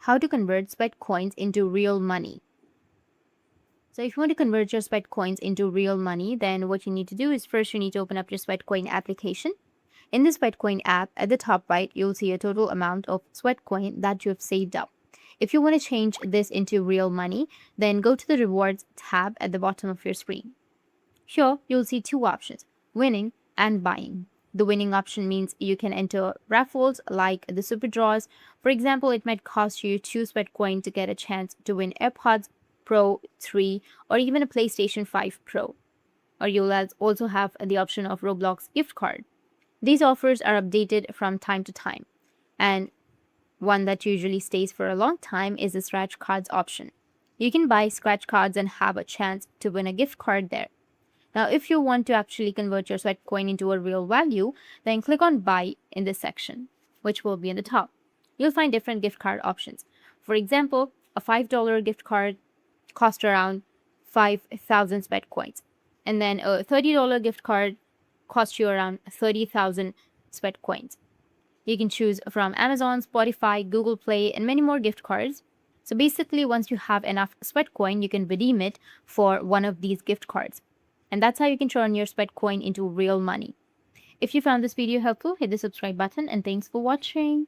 how to convert sweat coins into real money. So if you want to convert your sweat coins into real money, then what you need to do is first you need to open up your Sweatcoin application. In the Sweatcoin app, at the top right, you'll see a total amount of Sweatcoin that you have saved up. If you want to change this into real money, then go to the rewards tab at the bottom of your screen. Here, you'll see two options, winning and buying. The winning option means you can enter raffles like the super draws. For example, it might cost you 2 Sweatcoin to get a chance to win AirPods Pro 3 or even a PlayStation 5 Pro. Or you'll also have the option of Roblox gift card. These offers are updated from time to time, and one that usually stays for a long time is the scratch cards option. You can buy scratch cards and have a chance to win a gift card there. Now, if you want to actually convert your Sweatcoin into a real value, then click on Buy in this section, which will be in the top. You'll find different gift card options. For example, a $5 gift card costs around 5,000 Sweatcoins, and then a $30 gift card costs you around 30,000 Sweatcoins. You can choose from Amazon, Spotify, Google Play, and many more gift cards. So basically, once you have enough Sweatcoin, you can redeem it for one of these gift cards. And that's how you can turn your Sweatcoin into real money. If you found this video helpful, hit the subscribe button, and thanks for watching.